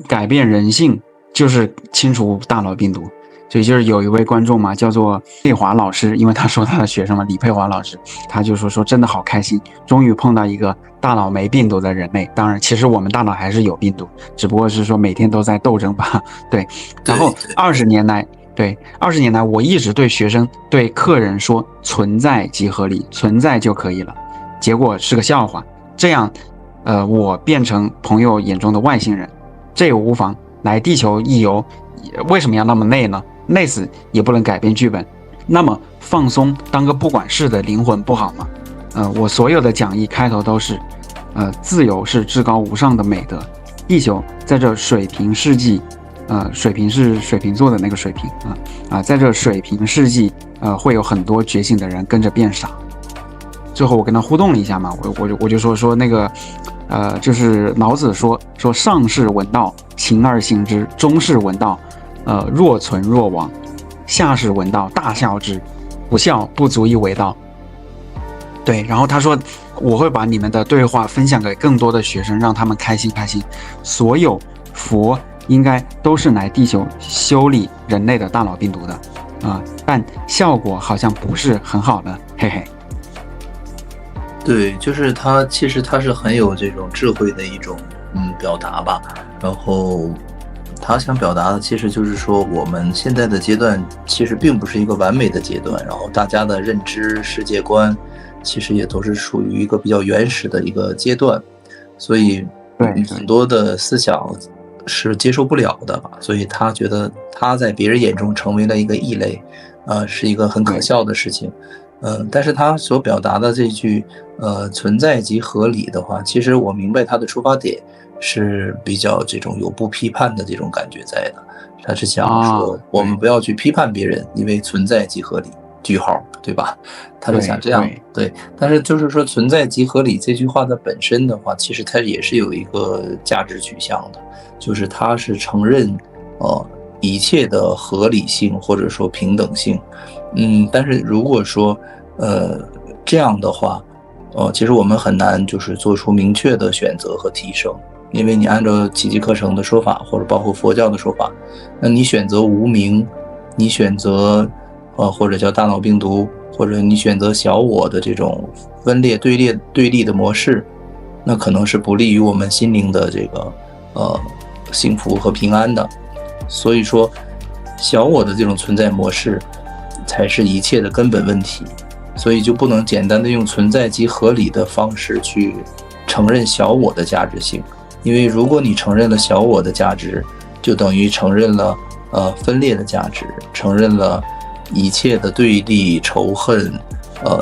改变人性就是清除大脑病毒。所以就是有一位观众嘛，叫做佩华老师，因为他说他的学生嘛，李佩华老师，他就说真的好开心，终于碰到一个大脑没病毒的人类。当然，其实我们大脑还是有病毒，只不过是说每天都在斗争吧。对，然后20年来，我一直对学生、对客人说存在即合理，存在就可以了。结果是个笑话，这样，我变成朋友眼中的外星人，这也无妨。来地球一游，为什么要那么累呢？累死也不能改变剧本。那么放松，当个不管事的灵魂不好吗？我所有的讲义开头都是，自由是至高无上的美德。地球在这水平世纪，水平是水瓶座的那个水平在这水平世纪，会有很多觉醒的人跟着变傻。最后我跟他互动了一下嘛，我就说那个，就是老子说上士闻道，勤而行之；中士闻道，若存若亡；下士闻道，大笑之。不笑不足以为道。对，然后他说我会把你们的对话分享给更多的学生，让他们开心。所有佛应该都是来地球修理人类的大脑病毒的但效果好像不是很好的，嘿嘿。对，就是他其实他是很有这种智慧的一种表达吧。然后他想表达的其实就是说，我们现在的阶段其实并不是一个完美的阶段，然后大家的认知世界观其实也都是属于一个比较原始的一个阶段，所以很多的思想是接受不了的，所以他觉得他在别人眼中成为了一个异类，是一个很可笑的事情。但是他所表达的这句存在即合理的话，其实我明白他的出发点是比较这种有不批判的这种感觉在的。他是想说我们不要去批判别人，因为存在即合理句号，对吧？他是想这样。对，但是就是说存在即合理这句话的本身的话，其实它也是有一个价值取向的，就是它是承认一切的合理性或者说平等性。但是如果说这样的话，其实我们很难就是做出明确的选择和提升，因为你按照奇迹课程的说法，或者包括佛教的说法，那你选择无明，你选择或者叫大脑病毒，或者你选择小我的这种分裂对立的模式，那可能是不利于我们心灵的这个幸福和平安的。所以说小我的这种存在模式才是一切的根本问题，所以就不能简单的用存在即合理的方式去承认小我的价值性，因为如果你承认了小我的价值，就等于承认了分裂的价值，承认了一切的对立仇恨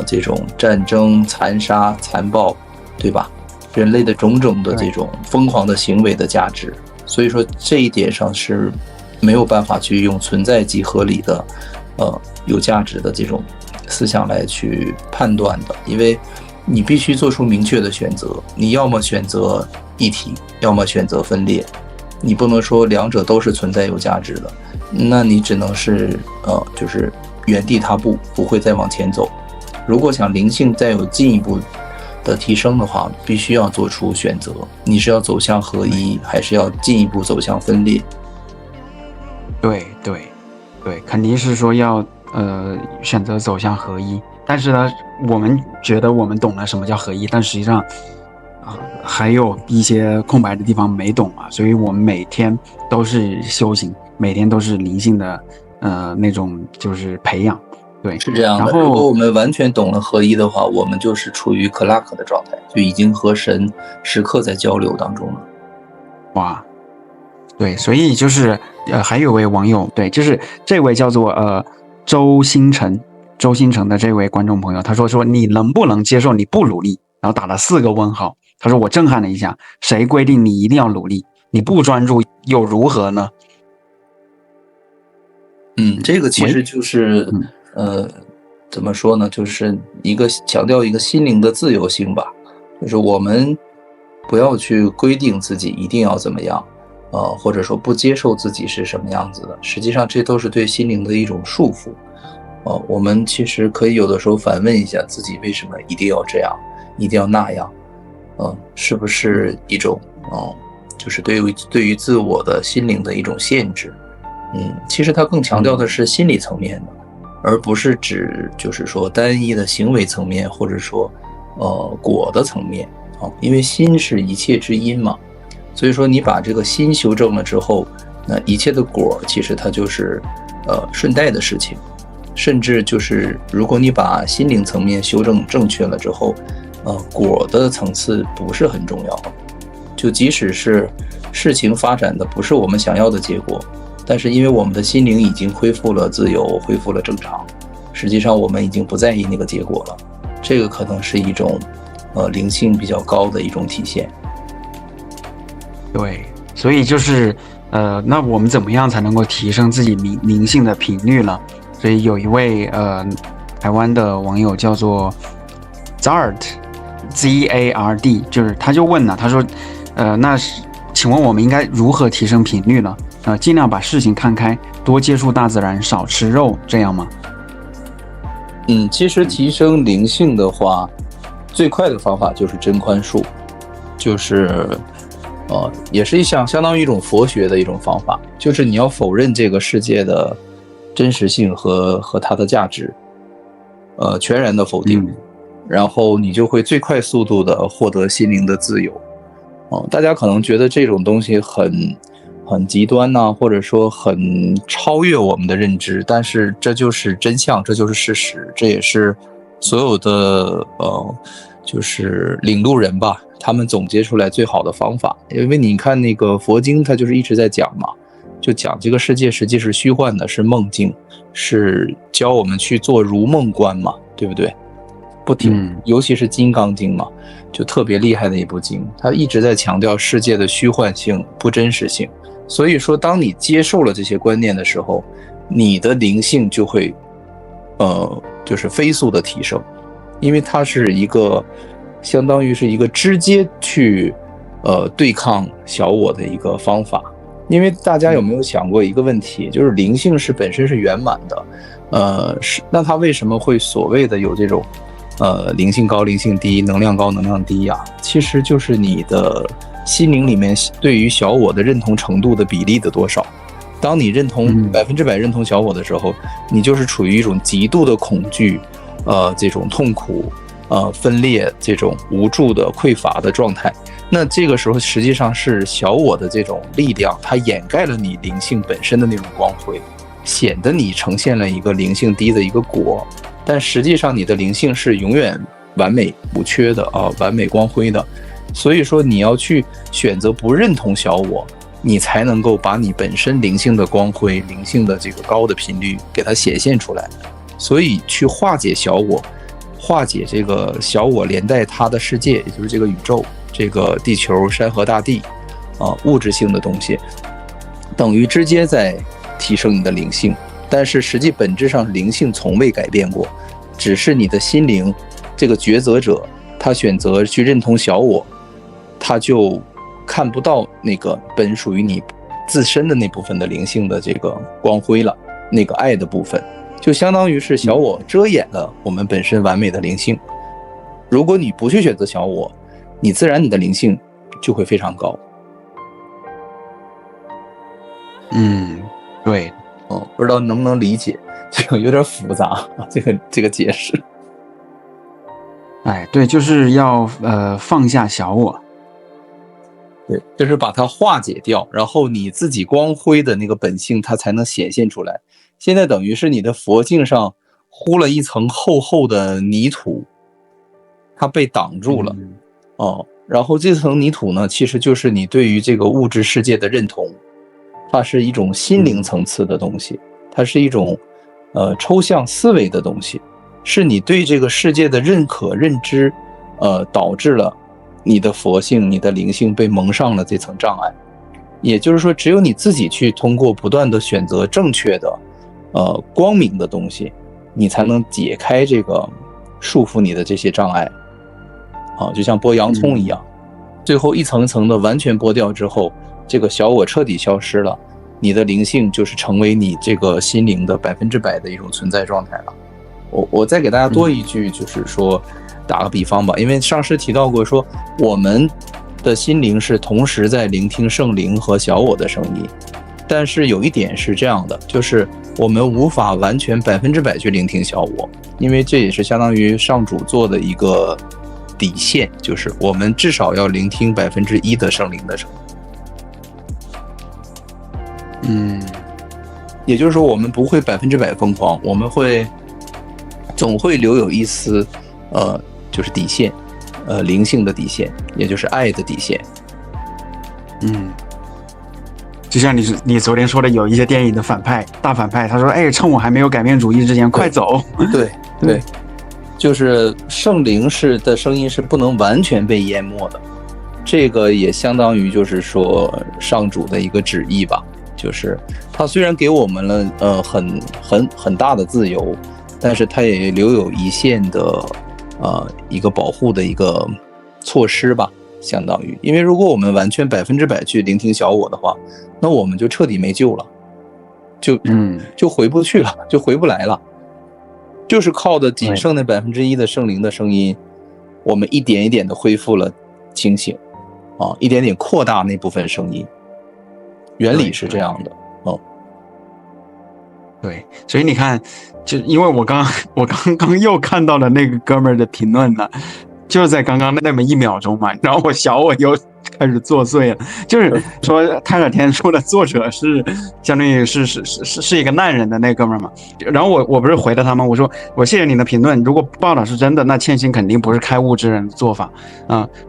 这种战争残杀残暴，对吧？人类的种种的这种疯狂的行为的价值。所以说这一点上是没有办法去用存在即合理的有价值的这种思想来去判断的，因为你必须做出明确的选择，你要么选择一体，要么选择分裂，你不能说两者都是存在有价值的，那你只能是就是原地踏步，不会再往前走。如果想灵性再有进一步的提升的话，必须要做出选择，你是要走向合一，还是要进一步走向分裂？对，肯定是说要选择走向合一。但是呢，我们觉得我们懂了什么叫合一，但实际上还有一些空白的地方没懂啊，所以我们每天都是修行，每天都是灵性的那种就是培养。对，是这样的。如果我们完全懂了合一的话，我们就是处于克拉克的状态，就已经和神时刻在交流当中了。哇，对，所以就是还有位网友，对，就是这位叫做周星辰的这位观众朋友，他说你能不能接受你不努力？然后打了4个问号。他说我震撼了一下，谁规定你一定要努力？你不专注又如何呢？这个其实就是怎么说呢？就是一个强调一个心灵的自由性吧，就是我们不要去规定自己一定要怎么样，或者说不接受自己是什么样子的，实际上这都是对心灵的一种束缚。我们其实可以有的时候反问一下自己，为什么一定要这样，一定要那样？是不是一种就是对于自我的心灵的一种限制。其实它更强调的是心理层面的，而不是指就是说单一的行为层面，或者说果的层面啊，因为心是一切之因嘛，所以说你把这个心修正了之后，那一切的果其实它就是顺带的事情，甚至就是如果你把心灵层面修正正确了之后，果的层次不是很重要，就即使是事情发展的不是我们想要的结果，但是因为我们的心灵已经恢复了自由，恢复了正常，实际上我们已经不在意那个结果了，这个可能是一种灵性比较高的一种体现。对，所以就是那我们怎么样才能够提升自己灵性的频率呢？所以有一位台湾的网友叫做 Zard， 就是他就问了，他说那请问我们应该如何提升频率呢？尽量把事情看开，多接触大自然，少吃肉，这样吗？其实提升灵性的话，最快的方法就是真宽恕，就是也是相当于一种佛学的一种方法，就是你要否认这个世界的真实性和它的价值，全然的否定，然后你就会最快速度的获得心灵的自由。大家可能觉得这种东西很极端呐，或者说很超越我们的认知，但是这就是真相，这就是事实，这也是所有的就是领路人吧，他们总结出来最好的方法。因为你看那个佛经，它就是一直在讲嘛，就讲这个世界实际是虚幻的，是梦境，是教我们去做如梦观嘛，对不对？不停，尤其是《金刚经》嘛，就特别厉害的一部经，它一直在强调世界的虚幻性、不真实性。所以说，当你接受了这些观念的时候，你的灵性就会，就是飞速的提升，因为它是一个相当于是一个直接去，对抗小我的一个方法。因为大家有没有想过一个问题，就是灵性是本身是圆满的，那它为什么会所谓的有这种，灵性高、灵性低、能量高、能量低呀？其实就是你的心灵里面对于小我的认同程度的比例的多少。当你认同100%认同小我的时候，你就是处于一种极度的恐惧，这种痛苦，分裂，这种无助的匮乏的状态。那这个时候实际上是小我的这种力量，它掩盖了你灵性本身的那种光辉，显得你呈现了一个灵性低的一个果，但实际上你的灵性是永远完美无缺的完美光辉的。所以说你要去选择不认同小我，你才能够把你本身灵性的光辉、灵性的这个高的频率给它显现出来。所以去化解小我，化解这个小我连带它的世界，也就是这个宇宙、这个地球、山河大地物质性的东西，等于直接在提升你的灵性。但是实际本质上灵性从未改变过，只是你的心灵这个抉择者，他选择去认同小我，他就看不到那个本属于你自身的那部分的灵性的这个光辉了，那个爱的部分，就相当于是小我遮掩了我们本身完美的灵性。如果你不去选择小我，你自然你的灵性就会非常高。对，不知道能不能理解，这个有点复杂，这个解释。对，就是要放下小我，对，就是把它化解掉，然后你自己光辉的那个本性它才能显现出来。现在等于是你的佛境上糊了一层厚厚的泥土，它被挡住了然后这层泥土呢，其实就是你对于这个物质世界的认同，它是一种心灵层次的东西，它是一种抽象思维的东西，是你对这个世界的认可认知导致了你的佛性、你的灵性被蒙上了这层障碍。也就是说，只有你自己去通过不断的选择正确的光明的东西，你才能解开这个束缚你的这些障碍就像剥洋葱一样，最后一层一层的完全剥掉之后，这个小我彻底消失了，你的灵性就是成为你这个心灵的100%的一种存在状态了。我再给大家多一句，就是说打个比方吧，因为上师提到过说，我们的心灵是同时在聆听圣灵和小我的声音，但是有一点是这样的，就是我们无法完全100%去聆听小我，因为这也是相当于上主做的一个底线，就是我们至少要聆听1%的圣灵的声音。也就是说，我们不会100%疯狂，我们总会留有一丝，就是底线，灵性的底线，也就是爱的底线。就像你昨天说的，有一些电影的大反派，他说：“哎，趁我还没有改变主意之前，快走。”对，就是圣灵的声音是不能完全被淹没的，这个也相当于就是说上主的一个旨意吧。就是他虽然给我们了很大的自由，但是他也留有一线的一个保护的一个措施吧，相当于，因为如果我们完全100%去聆听小我的话，那我们就彻底没救了，就回不去了，就回不来了，就是靠的仅剩那1%的圣灵的声音，我们一点一点的恢复了清醒一点点扩大那部分声音。原理是这样的。对，所以你看，就因为我刚刚又看到了那个哥们儿的评论呢，就是在刚刚那么1秒钟嘛，然后我又开始作祟了，就是说泰尔天书的作者是相当于是一个难人的那哥们儿嘛，然后我不是回了他吗？我谢谢你的评论，如果报道是真的，那倩心肯定不是开悟之人的做法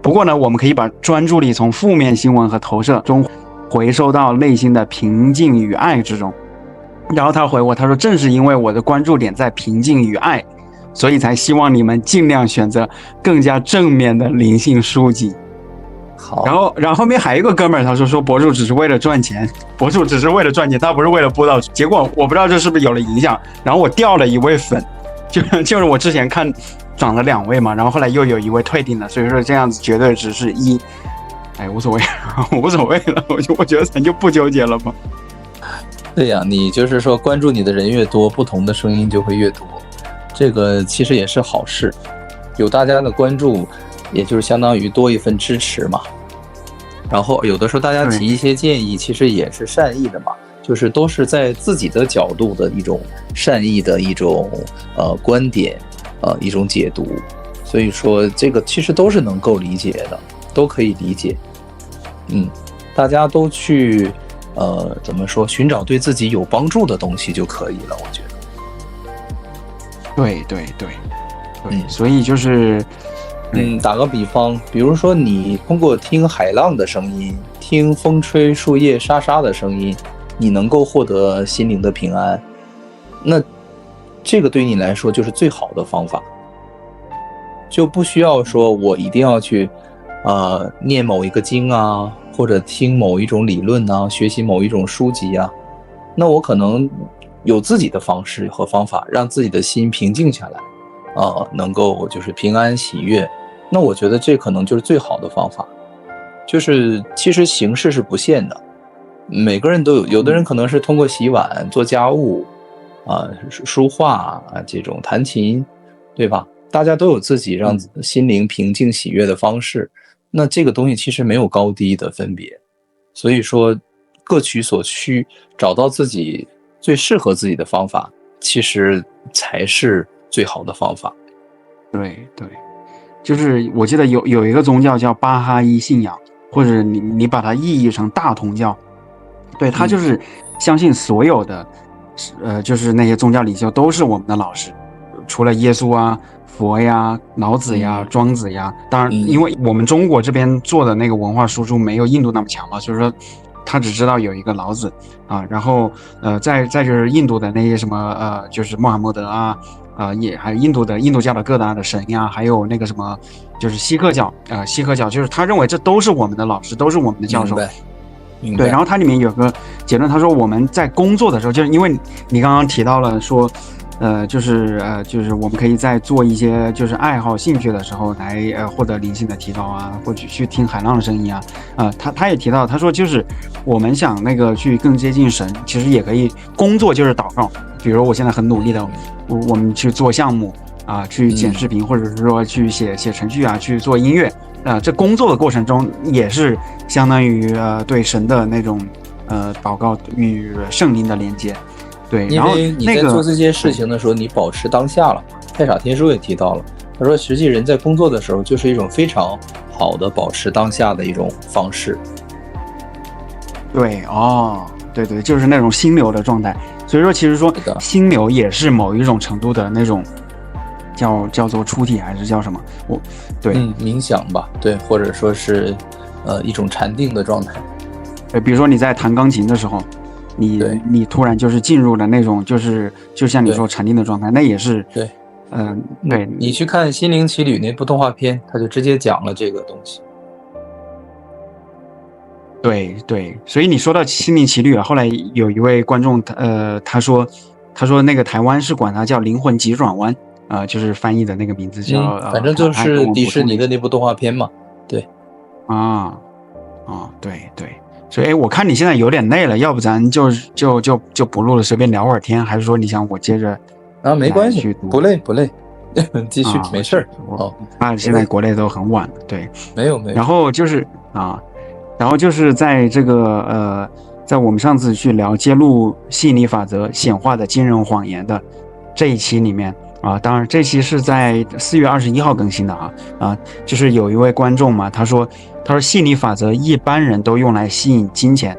不过呢，我们可以把专注力从负面新闻和投射中回收到内心的平静与爱之中。然后他回我，他说正是因为我的关注点在平静与爱，所以才希望你们尽量选择更加正面的灵性书籍。好，然后后面还有一个哥们儿，他说博主只是为了赚钱，他不是为了播到，结果我不知道这是不是有了影响，然后我掉了一位粉，就是我之前看涨了2位嘛，然后后来又有1位退订了，所以说这样子绝对只是无所谓，无所谓了，我觉得咱就不纠结了吧。对呀，你就是说关注你的人越多，不同的声音就会越多，这个其实也是好事，有大家的关注，也就是相当于多一份支持嘛。然后有的时候大家提一些建议，其实也是善意的嘛，就是都是在自己的角度的一种善意的一种观点，一种解读，所以说这个其实都是能够理解的，都可以理解。大家都去怎么说，寻找对自己有帮助的东西就可以了，我觉得。对，所以就是打个比方，比如说你通过听海浪的声音，听风吹树叶沙沙的声音，你能够获得心灵的平安，那这个对你来说就是最好的方法，就不需要说我一定要去念某一个经啊，或者听某一种理论啊，学习某一种书籍啊，那我可能有自己的方式和方法，让自己的心平静下来，能够就是平安喜悦。那我觉得这可能就是最好的方法。就是其实形式是不限的，每个人都有的人可能是通过洗碗、做家务书画这种弹琴，对吧？大家都有自己让心灵平静喜悦的方式。那这个东西其实没有高低的分别，所以说各取所需，找到自己最适合自己的方法，其实才是最好的方法。对，就是我记得有一个宗教叫巴哈伊信仰，或者你把它意译成大同教，对，它就是相信所有的就是那些宗教领袖都是我们的老师，除了耶稣啊、佛呀、老子呀、庄子呀，当然因为我们中国这边做的那个文化输出没有印度那么强嘛，所以说他只知道有一个老子然后再就是印度的那些什么就是穆罕默德也还有印度教的各大的神呀，还有那个什么就是锡克教就是他认为这都是我们的老师，都是我们的教授。明白。对，然后它里面有个结论，他说我们在工作的时候，就是因为你刚刚提到了说就是我们可以在做一些就是爱好兴趣的时候来获得灵性的提高啊，或者去听海浪的声音他也提到，他说就是我们想那个去更接近神，其实也可以工作就是祷告，比如我现在很努力的我们去做项目去剪视频，或者是说去写程序去做音乐这工作的过程中也是相当于对神的那种祷告与圣灵的连接。对，因为你在做这些事情的时候，你保持当下了。太傻天书也提到了，他说实际人在工作的时候就是一种非常好的保持当下的一种方式。对对对，就是那种心流的状态。所以说其实说心流也是某一种程度的那种叫做出体还是叫什么，对，冥想吧，对，或者说是一种禅定的状态。比如说你在弹钢琴的时候，你突然就是进入了那种就像你说禅定的状态，那也是对，对，你去看《心灵奇旅》那部动画片，他就直接讲了这个东西。对对，所以你说到《心灵奇旅》啊，后来有一位观众他说那个台湾是管它叫灵魂急转弯就是翻译的那个名字叫反正就是迪士尼的那部动画片嘛。对对对，所以我看你现在有点累了，要不咱就不录了，随便聊会儿天，还是说你想我接着没关系，不累继续没事现在国内都很晚了，对，没有然后就是在这个在我们上次去聊揭露吸引力法则显化的惊人谎言的这一期里面当然这期是在4月21号更新的就是有一位观众嘛，他说吸引力法则一般人都用来吸引金钱、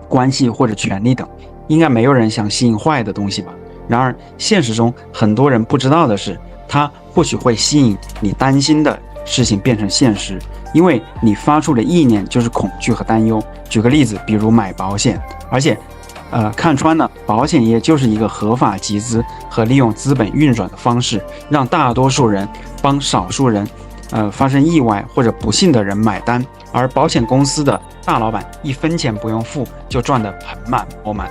关系或者权力等，应该没有人想吸引坏的东西吧。然而现实中很多人不知道的是，它或许会吸引你担心的事情变成现实，因为你发出的意念就是恐惧和担忧。举个例子，比如买保险，而且看穿了保险业就是一个合法集资和利用资本运转的方式，让大多数人帮少数人发生意外或者不幸的人买单，而保险公司的大老板1分钱不用付就赚得盆满钵满。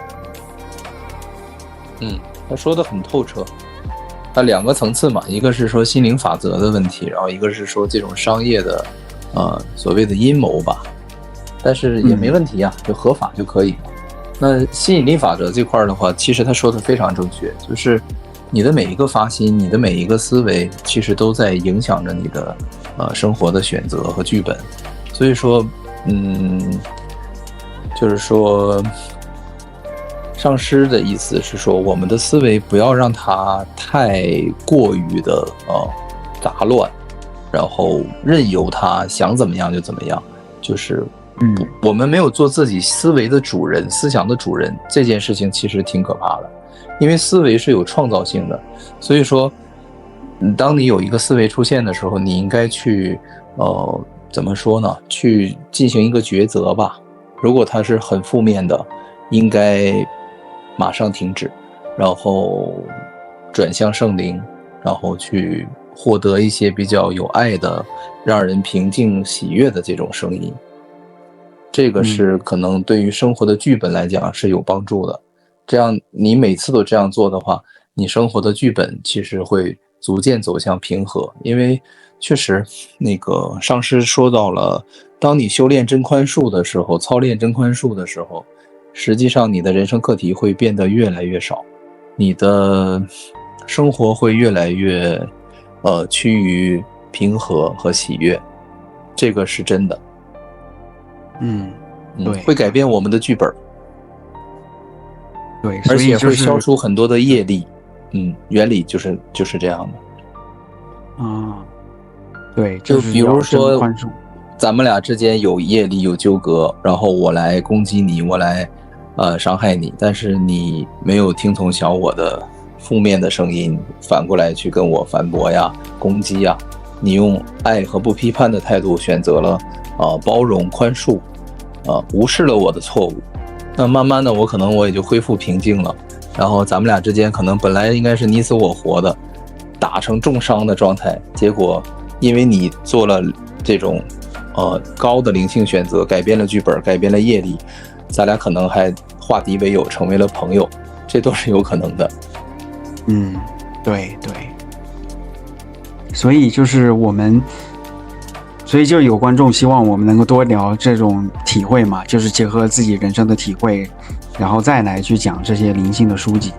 他说的很透彻。它2个层次嘛，一个是说心灵法则的问题，然后一个是说这种商业的所谓的阴谋吧，但是也没问题啊，就合法就可以。那吸引力法则这块的话，其实他说的非常正确，就是你的每一个发心，你的每一个思维，其实都在影响着你的生活的选择和剧本。所以说就是说上师的意思是说，我们的思维不要让它太过于的杂乱，然后任由它想怎么样就怎么样，就是我们没有做自己思维的主人、思想的主人，这件事情其实挺可怕的，因为思维是有创造性的。所以说当你有一个思维出现的时候，你应该去怎么说呢，去进行一个抉择吧。如果它是很负面的，应该马上停止，然后转向圣灵，然后去获得一些比较有爱的、让人平静喜悦的这种声音。这个是可能对于生活的剧本来讲是有帮助的。这样你每次都这样做的话，你生活的剧本其实会逐渐走向平和。因为确实那个上师说到了，当你修炼真宽恕的时候，操练真宽恕的时候，实际上你的人生课题会变得越来越少，你的生活会越来越趋于平和和喜悦，这个是真的。对，会改变我们的剧本。对，而且会消除很多的业力。原理就是这样的。对，就比如说咱们俩之间有业力有纠葛，然后我来攻击你，我来伤害你，但是你没有听从小我的负面的声音，反过来去跟我反驳呀、攻击呀，你用爱和不批判的态度选择了包容宽恕，无视了我的错误，那慢慢的我也就恢复平静了。然后咱们俩之间可能本来应该是你死我活的，打成重伤的状态，结果因为你做了这种高的灵性选择，改变了剧本，改变了业力，咱俩可能还化敌为友，成为了朋友，这都是有可能的。对对，所以就有观众希望我们能够多聊这种体会嘛，就是结合自己人生的体会，然后再来去讲这些灵性的书籍。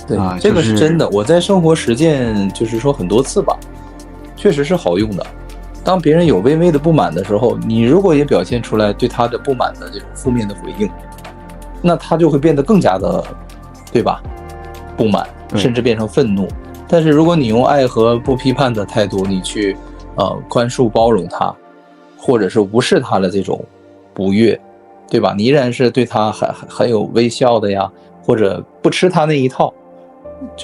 对，这个是真的，我在生活实践就是说很多次吧，确实是好用的。当别人有微微的不满的时候，你如果也表现出来对他的不满的这种负面的回应，那他就会变得更加的，对吧？不满，甚至变成愤怒。但是如果你用爱和不批判的态度，你去宽恕包容他，或者是无视他的这种不悦，对吧？你依然是对他很有微笑的呀，或者不吃他那一套，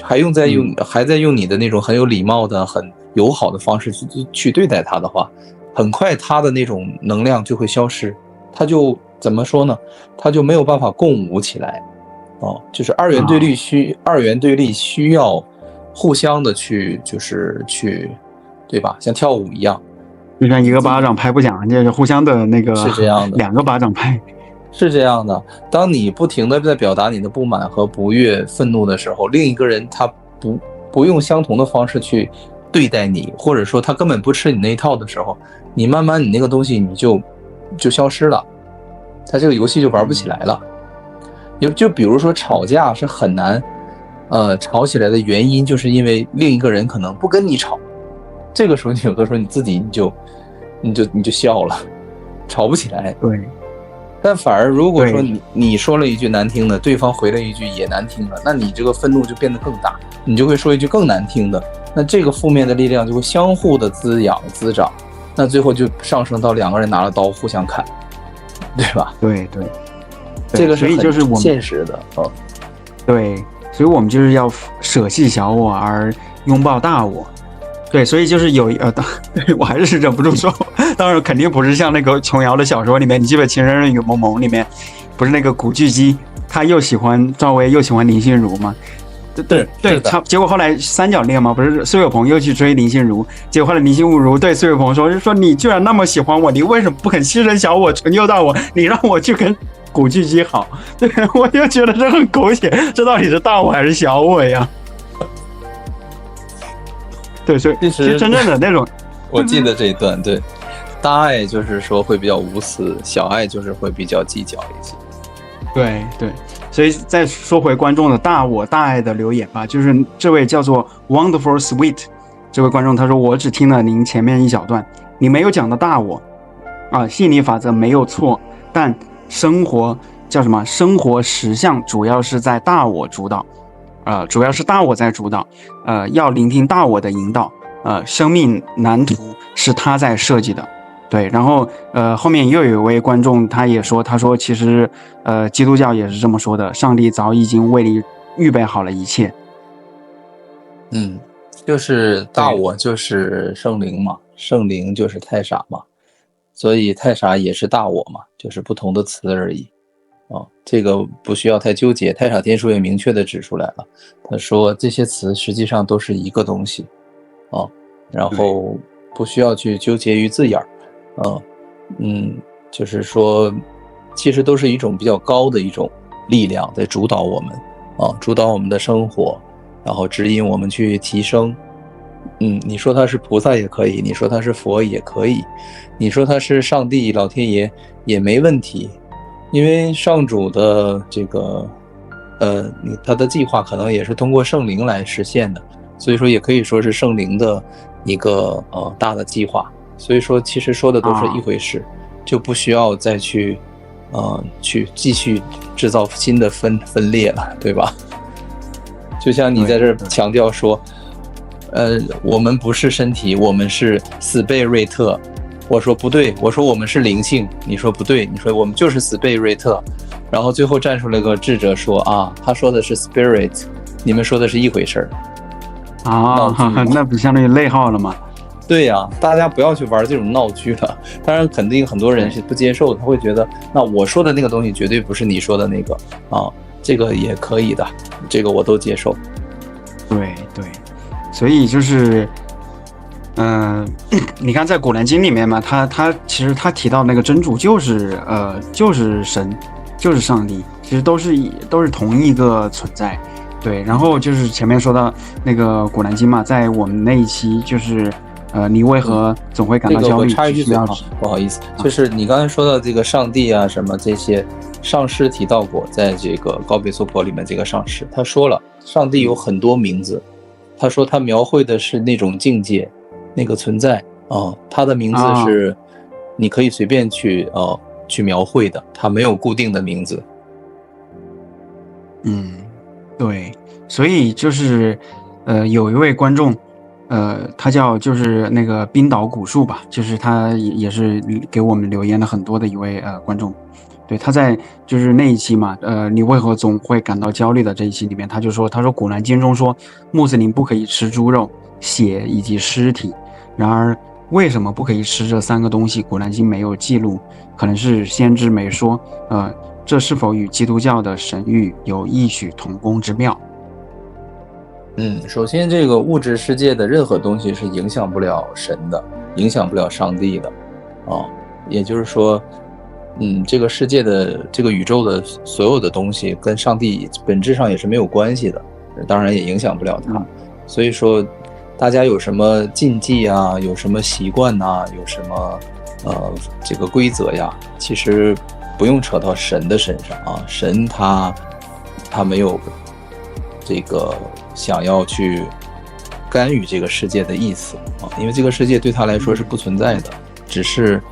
还在用你的那种很有礼貌的、很友好的方式去对待他的话，很快他的那种能量就会消失，他就怎么说呢？他就没有办法共舞起来。就是二元对立需要互相的去，对吧？像跳舞一样，就像一个巴掌拍不响，就是互相的那个，是这样的，两个巴掌拍，是这样的。当你不停的在表达你的不满和不悦、愤怒的时候，另一个人他不用相同的方式去对待你，或者说他根本不吃你那一套的时候，你慢慢你那个东西你就消失了，他这个游戏就玩不起来了。就比如说吵架是很难，吵起来的原因就是因为另一个人可能不跟你吵，这个时候你有的时候你自己你就笑了，吵不起来。对。但反而如果说你说了一句难听的，对方回了一句也难听的，那你这个愤怒就变得更大，你就会说一句更难听的，那这个负面的力量就会相互的滋养滋长，那最后就上升到两个人拿了刀互相砍，对吧？对，这个是很所以就是我们现实的。对，所以我们就是要舍弃小我而拥抱大我。对，所以就是对，我还是忍不住说，当然肯定不是像那个琼瑶的小说里面，你记得《情深深雨蒙蒙》里面，不是那个古巨基，他又喜欢赵薇又喜欢林心如吗？对，结果后来三角恋嘛，不是苏有朋又去追林心如，结果后来林心如对苏有朋说你居然那么喜欢我，你为什么不肯牺牲小我成就大我？你让我去跟古巨基好，对，我就觉得这很狗血，这到底是大我还是小我呀？对，所以其实真正的那种，我记得这一段，对，大爱就是说会比较无私，小爱就是会比较计较一些。对，所以再说回观众的大我大爱的留言吧，就是这位叫做 Wonderful Sweet 这位观众，他说我只听了您前面一小段，你没有讲的大我吸引力法则没有错，但生活实相主要是在大我主导。主要是大我在主导，要聆听大我的引导，生命蓝图是他在设计的，对。然后后面又有一位观众他也说，他说其实基督教也是这么说的，上帝早已经为你预备好了一切。就是大我就是圣灵嘛，圣灵就是太傻嘛，所以太傻也是大我嘛，就是不同的词而已。这个不需要太纠结，太傻天书也明确的指出来了，他说这些词实际上都是一个东西然后不需要去纠结于字眼就是说其实都是一种比较高的一种力量在主导我们主导我们的生活，然后指引我们去提升。你说他是菩萨也可以，你说他是佛也可以，你说他是上帝老天爷也没问题，因为上主的这个他的计划可能也是通过圣灵来实现的，所以说也可以说是圣灵的一个大的计划，所以说其实说的都是一回事，就不需要再去继续制造新的分裂了，对吧？就像你在这强调说我们不是身体，我们是死贝瑞特，我说不对，我说我们是灵性，你说不对，你说我们就是死贝瑞特，然后最后站出来个智者说他说的是 spirit， 你们说的是一回事那不相当于内耗了吗？对呀，大家不要去玩这种闹剧了。当然肯定很多人是不接受的，他会觉得那我说的那个东西绝对不是你说的那个这个也可以的，这个我都接受。对，所以就是你看在古兰经里面嘛，他其实他提到那个真主就是神，就是上帝，其实都是同一个存在。对，然后就是前面说到那个古兰经嘛，在我们那一期就是你为何总会感到焦虑？我插一句嘴不好意思，就是你刚才说到这个上帝什么这些上师提到过，在这个高比娑婆里面这个上师他说了，上帝有很多名字，他说他描绘的是那种境界，那个存在，它的名字是你可以随便去描绘的，它没有固定的名字。对，所以就是有一位观众，他叫就是那个冰岛古树吧，就是他也是给我们留言了很多的一位观众。对，他在就是那一期嘛，你为何总会感到焦虑的这一期里面，他说古兰经中说穆斯林不可以吃猪肉、血以及尸体，然而为什么不可以吃这3个东西？古兰经没有记录，可能是先知没说，这是否与基督教的神谕有异曲同工之妙？首先这个物质世界的任何东西是影响不了神的，影响不了上帝的也就是说这个世界的这个宇宙的所有的东西跟上帝本质上也是没有关系的，当然也影响不了他。所以说大家有什么禁忌啊，有什么习惯啊，有什么这个规则呀，其实不用扯到神的身上神他没有这个想要去干预这个世界的意思因为这个世界对他来说是不存在的，只是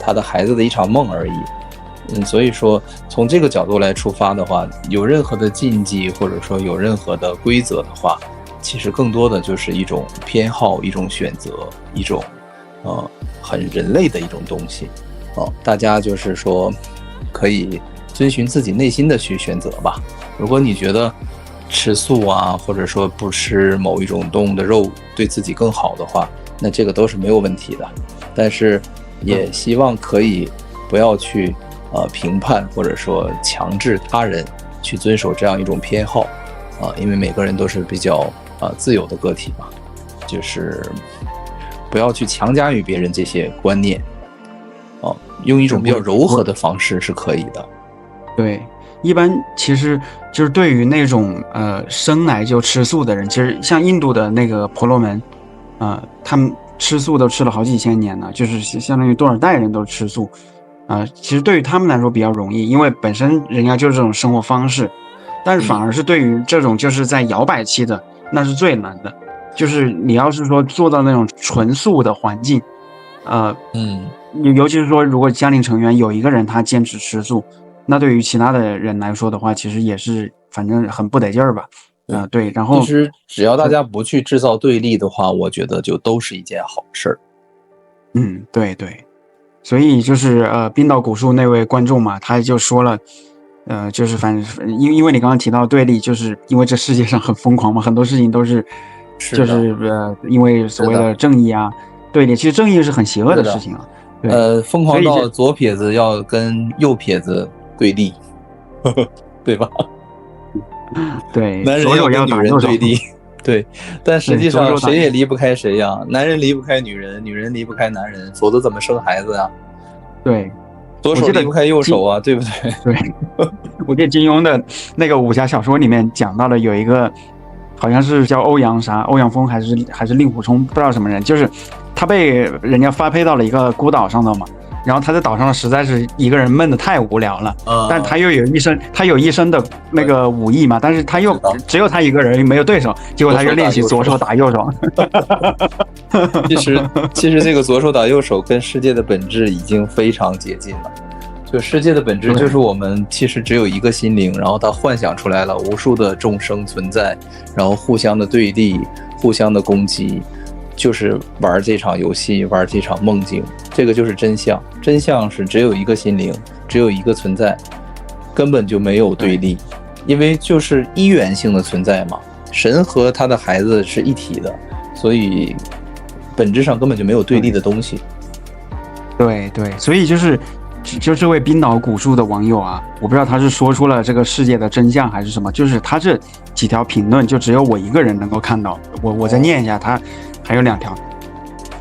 他的孩子的一场梦而已。所以说从这个角度来出发的话，有任何的禁忌或者说有任何的规则的话，其实更多的就是一种偏好，一种选择，一种很人类的一种东西大家就是说可以遵循自己内心的去选择吧。如果你觉得吃素啊，或者说不吃某一种动物的肉对自己更好的话，那这个都是没有问题的。但是也希望可以不要去评判或者说强制他人去遵守这样一种偏好因为每个人都是比较自由的个体嘛，就是不要去强加于别人这些观念用一种比较柔和的方式是可以的。对，一般其实就是对于那种生来就吃素的人，其实像印度的那个婆罗门他们吃素都吃了好几千年了，就是相当于多少代人都吃素其实对于他们来说比较容易，因为本身人家就是这种生活方式。但是反而是对于这种就是在摇摆期的，那是最难的。就是你要是说做到那种纯素的环境尤其是说如果家庭成员有一个人他坚持吃素，那对于其他的人来说的话，其实也是反正很不得劲儿吧对。然后其实只要大家不去制造对立的话，我觉得就都是一件好事儿。对对。所以就是冰岛古树那位观众嘛，他就说了就是反正因为你刚刚提到对立，就是因为这世界上很疯狂嘛，很多事情都是就是因为所谓的正义啊对立，其实正义是很邪恶的事情对疯狂到左撇子要跟右撇子对立对吧对，男人要跟女人对立对，但实际上谁也离不开谁呀，男人离不开女人，女人离不开男人，否则怎么生孩子呀？对，左手离不开右手啊，对不对？对，我记得金庸的那个武侠小说里面讲到了有一个，好像是叫欧阳锋还是令狐冲，不知道什么人，就是他被人家发配到了一个孤岛上头嘛，然后他在岛上实在是一个人闷得太无聊了，但他又有一身的那个武艺嘛，但是他又只有他一个人没有对手，结果他就练习左手打右手。其实这个左手打右手跟世界的本质已经非常接近了。就世界的本质就是我们其实只有一个心灵，然后它幻想出来了无数的众生存在，然后互相的对立，互相的攻击，就是玩这场游戏，玩这场梦境，这个就是真相。真相是只有一个心灵，只有一个存在，根本就没有对立，因为就是一元性的存在嘛。神和他的孩子是一体的，所以本质上根本就没有对立的东西。对对，所以就这位冰岛古树的网友啊，我不知道他是说出了这个世界的真相还是什么，就是他这几条评论就只有我一个人能够看到。我再念一下，他还有2条。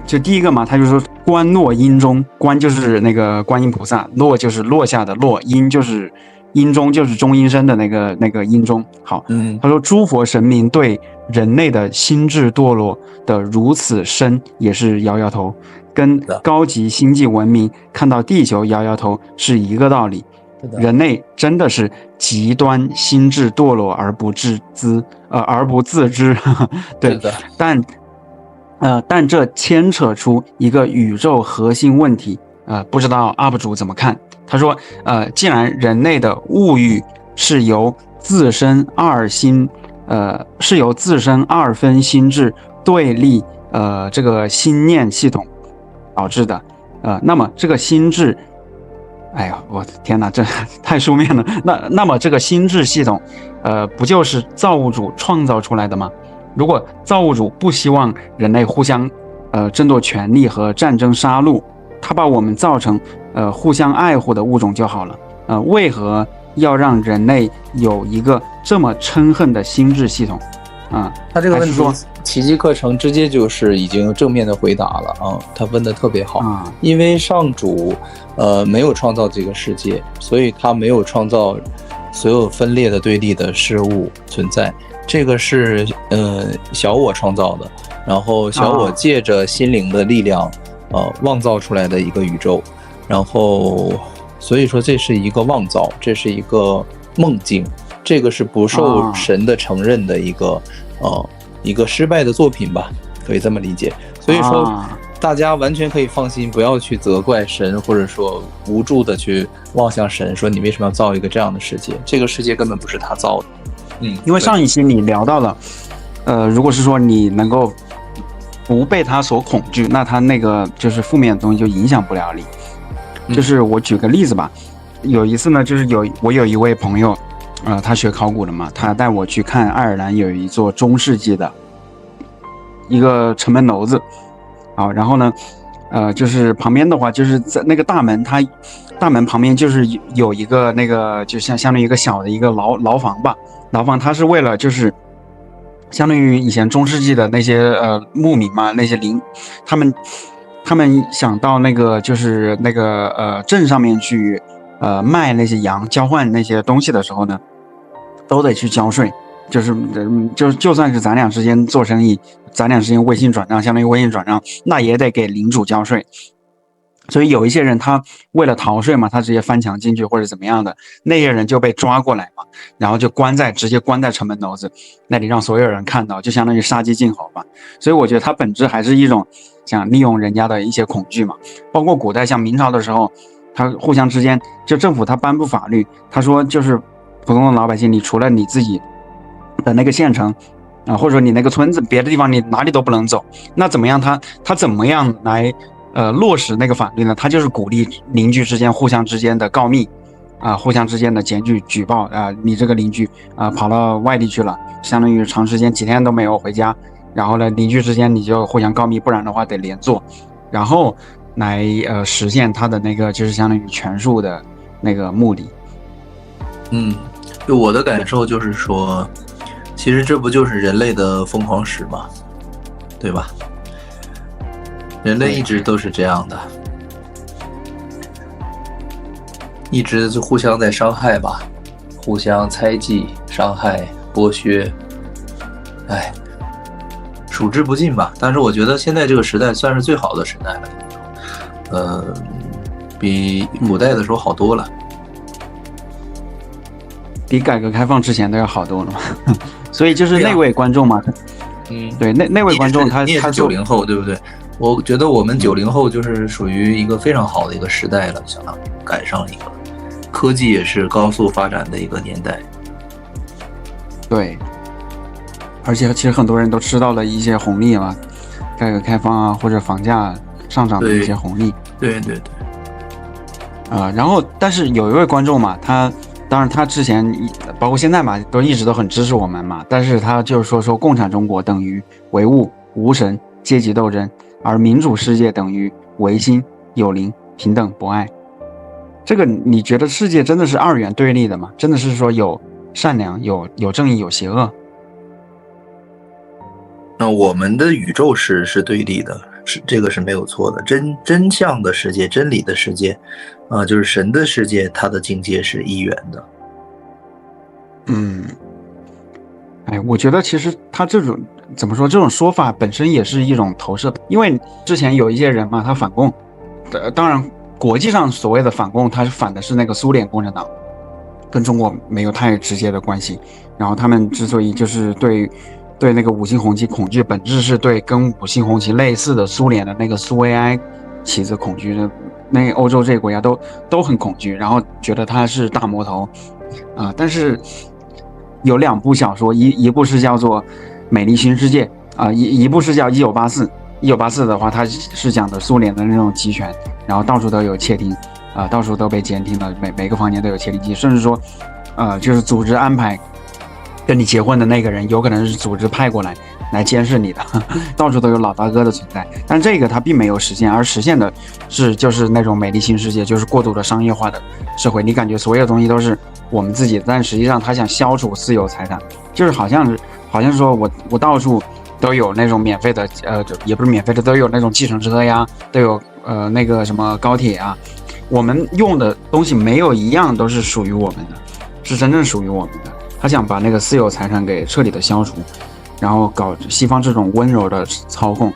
就第一个嘛，他就说观落阴中，观就是那个观音菩萨，落就是落下的落，阴就是阴中，就是中阴身的那个阴中。好，他说诸佛神明对人类的心智堕落的如此深，也是摇摇头，跟高级星际文明看到地球摇摇头是一个道理。人类真的是极端心智堕落而不自知对，但这牵扯出一个宇宙核心问题，不知道 UP 主怎么看？他说，既然人类的物欲是由自身二分心智对立，这个心念系统导致的，那么这个心智，哎呀，我的天哪，这太书面了。那么这个心智系统，不就是造物主创造出来的吗？如果造物主不希望人类互相争夺权力和战争杀戮，他把我们造成互相爱护的物种就好了。为何要让人类有一个这么嗔恨的心智系统？他这个问题说奇迹课程直接就是已经正面的回答了啊，他问的特别好。因为上主没有创造这个世界，所以他没有创造所有分裂的对立的事物存在。这个是小我创造的，然后小我借着心灵的力量妄造出来的一个宇宙，然后所以说这是一个妄造，这是一个梦境，这个是不受神的承认的一个失败的作品吧，可以这么理解。所以说大家完全可以放心，不要去责怪神，或者说无助的去望向神，说你为什么要造一个这样的世界，这个世界根本不是他造的。因为上一期你聊到了，如果是说你能够不被他所恐惧，那他那个就是负面的东西就影响不了你。就是我举个例子吧，有一次呢，就是我有一位朋友，他学考古的嘛，他带我去看爱尔兰有一座中世纪的一个城门楼子，然后呢，就是旁边的话，就是在那个大门旁边就是有一个那个就相当于一个小的一个牢房吧。牢房它是为了就是相当于以前中世纪的那些牧民嘛，那些他们想到那个就是那个镇上面去卖那些羊，交换那些东西的时候呢，都得去交税。就算是咱俩之间做生意，咱俩之间微信转账，相当于微信转账，那也得给领主交税。所以有一些人他为了逃税嘛，他直接翻墙进去或者怎么样的，那些人就被抓过来嘛，然后就直接关在城门楼子那里，让所有人看到，就相当于杀鸡儆猴吧。所以我觉得他本质还是一种想利用人家的一些恐惧嘛。包括古代像明朝的时候，他互相之间就政府他颁布法律，他说就是普通的老百姓，你除了你自己的那个县城或者说你那个村子，别的地方你哪里都不能走。那怎么样他怎么样来落实那个法律呢？他就是鼓励邻居之间互相之间的告密互相之间的检举举报你这个邻居跑到外地去了，相当于长时间几天都没有回家，然后呢邻居之间你就互相告密，不然的话得连坐，然后来实现他的那个就是相当于权术的那个目的。就我的感受就是说，其实这不就是人类的疯狂史吗？对吧？人类一直都是这样的，一直就互相在伤害吧，互相猜忌、伤害、剥削，数之不尽吧。但是我觉得现在这个时代算是最好的时代了，比古代的时候好多了，比改革开放之前都要好多了嘛。所以就是那位观众嘛，对，那位观众你也是90后，对不对？我觉得我们90后就是属于一个非常好的一个时代了，相当于赶上一个科技也是高速发展的一个年代。对，而且其实很多人都吃到了一些红利嘛，改革开放或者房价上涨的一些红利。对。然后但是有一位观众嘛，当然他之前包括现在嘛，一直都很支持我们嘛，但是他就是说共产中国等于唯物、无神、阶级斗争，而民主世界等于唯心、有灵、平等、博爱。这个你觉得世界真的是二元对立的吗？真的是说有善良、有正义、有邪恶？那我们的宇宙是对立的，这个是没有错的。真相的世界、真理的世界，就是神的世界，它的境界是一元的。我觉得其实他这种怎么说，这种说法本身也是一种投射，因为之前有一些人嘛，他反共，当然国际上所谓的反共，他是反的是那个苏联共产党，跟中国没有太直接的关系。然后他们之所以就是对对那个五星红旗恐惧，本质是对跟五星红旗类似的苏联的那个苏维埃旗子恐惧的，那欧洲这些国家都很恐惧，然后觉得他是大魔头但是有2部小说，一部是叫做《美丽新世界》一部是叫《1984》。1984的话，它是讲的苏联的那种集权，然后到处都有窃听到处都被监听了，每个房间都有窃听器，甚至说就是组织安排跟你结婚的那个人有可能是组织派过来监视你的，到处都有老大哥的存在。但这个它并没有实现，而实现的就是那种美丽新世界，就是过度的商业化的社会。你感觉所有东西都是我们自己的，但实际上他想消除私有财产，就是好像是说我到处都有那种免费的也不是免费的，都有那种计程车呀，都有那个什么高铁啊，我们用的东西没有一样都是属于我们的，是真正属于我们的。他想把那个私有财产给彻底的消除，然后搞西方这种温柔的操控。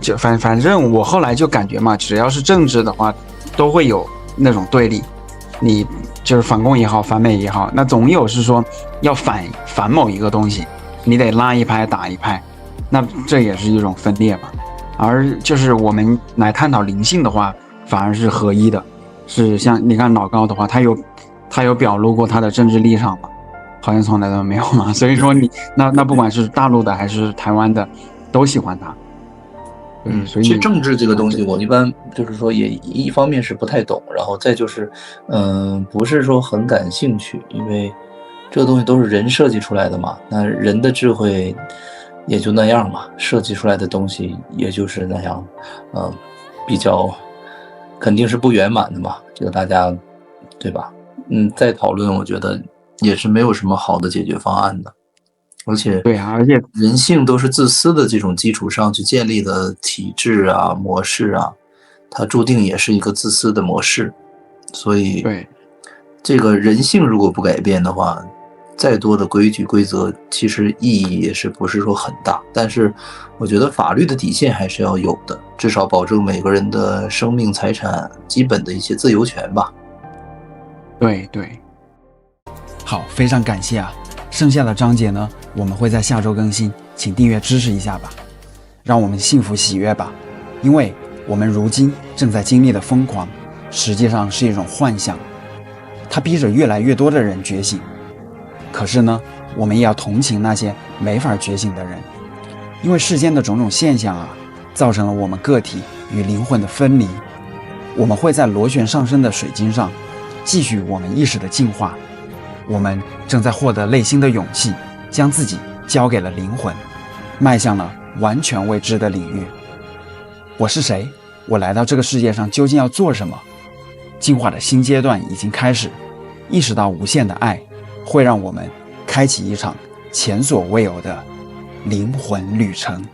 就反正我后来就感觉嘛，只要是政治的话，都会有那种对立，你就是反共也好，反美也好，那总有是说要反某一个东西，你得拉一派打一派，那这也是一种分裂嘛。而就是我们来探讨灵性的话，反而是合一的，是像你看老高的话，他有表露过他的政治立场吗？好像从来都没有嘛。所以说你那不管是大陆的还是台湾的，都喜欢他。所以其实政治这个东西，我一般就是说也一方面是不太懂，然后再就是不是说很感兴趣，因为这个东西都是人设计出来的嘛，那人的智慧也就那样嘛，设计出来的东西也就是那样，比较肯定是不圆满的嘛，这个大家对吧？再讨论，我觉得也是没有什么好的解决方案的。而且人性都是自私的这种基础上去建立的体制啊、模式啊，它注定也是一个自私的模式。所以，这个人性如果不改变的话，再多的规矩规则其实意义也是不是说很大。但是，我觉得法律的底线还是要有的，至少保证每个人的生命、财产基本的一些自由权吧。对，好，非常感谢啊！剩下的章节呢，我们会在下周更新，请订阅支持一下吧，让我们幸福喜悦吧。因为我们如今正在经历的疯狂，实际上是一种幻象，它逼着越来越多的人觉醒。可是呢，我们也要同情那些没法觉醒的人，因为世间的种种现象啊，造成了我们个体与灵魂的分离。我们会在螺旋上升的水晶上继续我们意识的进化。我们正在获得内心的勇气，将自己交给了灵魂，迈向了完全未知的领域。我是谁？我来到这个世界上究竟要做什么？进化的新阶段已经开始，意识到无限的爱会让我们开启一场前所未有的灵魂旅程。